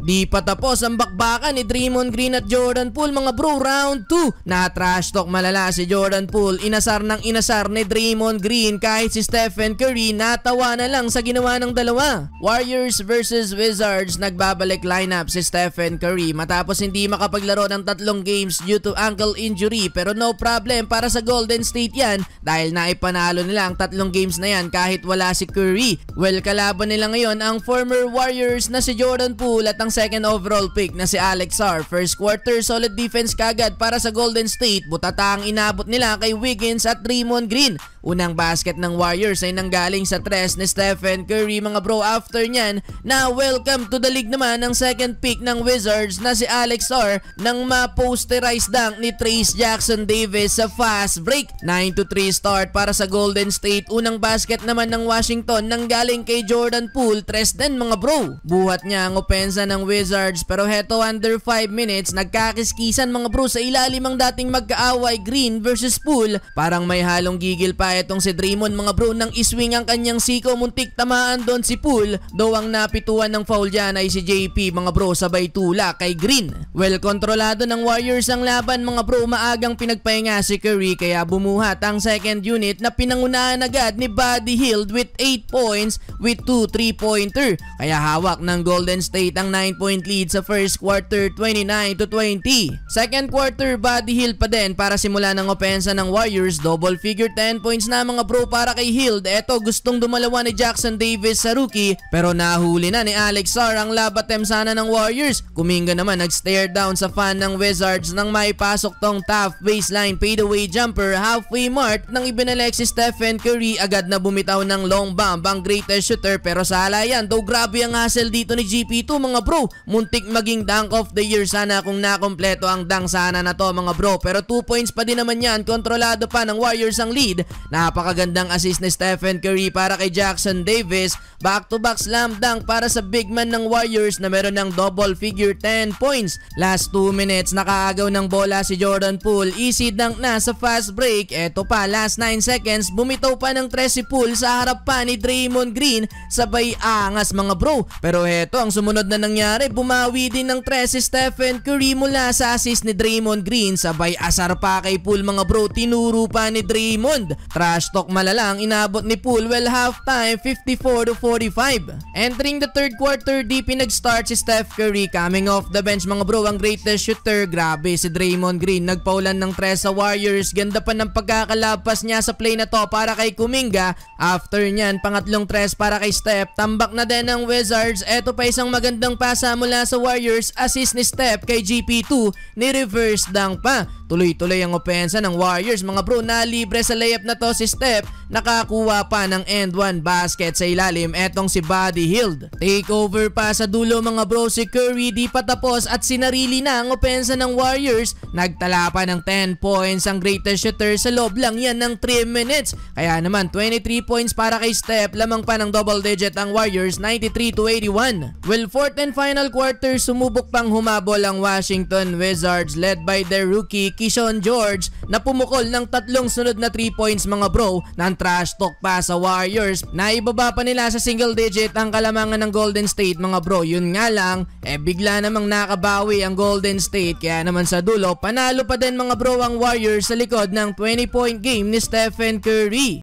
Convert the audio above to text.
Di pa tapos ang bakbakan ni Draymond Green at Jordan Poole mga bro. Round 2 na trash talk malala si Jordan Poole. Inasar ng inasar ni Draymond Green kahit si Stephen Curry natawa na lang sa ginawa ng dalawa. Warriors versus Wizards, nagbabalik lineup si Stephen Curry matapos hindi makapaglaro ng 3 games due to ankle injury, pero no problem para sa Golden State yan dahil naipanalo nila ang 3 games na yan kahit wala si Curry. Well, kalaban nila ngayon ang former Warriors na si Jordan Poole at ang second overall pick na si Alex Sarr. First quarter solid defense kagad para sa Golden State, butata ang inabot nila kay Wiggins at Draymond Green. Unang basket ng Warriors ay nanggaling sa tres ni Stephen Curry mga bro. After nyan na welcome to the league naman ang second pick ng Wizards na si Alex Sarr nang ma-posterize dunk ni Trayce Jackson Davis sa fast break. 9-3 start para sa Golden State. Unang basket naman ng Washington nanggaling kay Jordan Poole, tres din mga bro. Buhat niya ang opensa ng Wizards pero heto under 5 minutes nagkakiskisan mga bro sa ilalim ang dating magkaaway Green versus Poole. Parang may halong gigil pa itong si Draymond mga bro nang iswing ang kanyang siko, muntik tamaan doon si Poole. Though ang napituan ng foul dyan ay si JP mga bro sabay tula kay Green. Well, kontrolado ng Warriors ang laban mga bro. Maagang pinagpahinga si Curry kaya bumuhat ang second unit na pinangunahan agad ni Buddy Hield with 8 points with 2 3-pointer. Kaya hawak ng Golden State ang 9-point lead sa first quarter 29-20. Second quarter Buddy Hield pa din para simula ng opensa ng Warriors. Double figure 10 points na mga bro para kay Hield. Eto, gustong dumalawa ni Jackson Davis sa rookie pero nahuli na ni Alex Sarr ang labatem sana ng Warriors. Kuminga naman nag-stare down sa fan ng Wizards nang maipasok tong tough baseline fadeaway jumper halfway mark nang ibinalik si Stephen Curry. Agad na bumitaw ng long bomb ang greatest shooter pero sala yan. Though grabe ang hustle dito ni GP2 mga bro. Muntik maging dunk of the year sana kung nakompleto ang dunk sana na to mga bro. Pero 2 points pa din naman yan. Kontrolado pa ng Warriors ang lead. Napakagandang assist ni Stephen Curry para kay Jackson Davis. Back-to-back slam dunk para sa big man ng Warriors na meron ng double figure 10 points. Last 2 minutes nakaagaw ng bola si Jordan Poole. Easy dunk na sa fast break. Eto pa, last 9 seconds bumitaw pa ng tres si Poole sa harap pa ni Draymond Green. Sabay angas mga bro. Pero heto ang sumunod na nangyari. Bumawi din ng tres si Stephen Curry mula sa assist ni Draymond Green. Sabay asar pa kay Poole mga bro. Tinuro pa ni Draymond. Trash talk malalang inabot ni Poole. Well, halftime 54-45. Entering the third quarter, di pinag-start si Steph Curry. Coming off the bench mga bro, ang greatest shooter. Grabe si Draymond Green. Nagpaulan ng tres sa Warriors. Ganda pa ng pagkakalapas niya sa play na to para kay Kuminga. After nyan, pangatlong tres para kay Steph. Tambak na din ng Wizards. Eto pa isang magandang pasa mula sa Warriors. Assist ni Steph kay GP2. Ni-reverse dunk pa. Tuloy-tuloy ang opensa ng Warriors mga bro. Nalibre sa layup na to si Steph. Nakakuha pa ng end one basket sa ilalim. Etong si Buddy Hield. Takeover pa sa dulo mga bro si Curry. Di pa tapos at sinarili na ang opensa ng Warriors. Nagtala pa ng 10 points ang greatest shooter sa loob lang yan ng 3 minutes. Kaya naman 23 points para kay Steph. Lamang pa ng double digit ang Warriors, 93-81. Well, fourth and final quarter, sumubok pang humabol ang Washington Wizards led by their rookie Keyshawn George na pumukol ng 3 sunod na 3 points mga bro. Nang trash talk pa sa Warriors. Naibaba pa nila sa single digit ang kalamangan ng Golden State mga bro. Yun nga lang, bigla namang nakabawi ang Golden State. Kaya naman sa dulo, panalo pa din mga bro ang Warriors sa likod ng 20-point game ni Stephen Curry.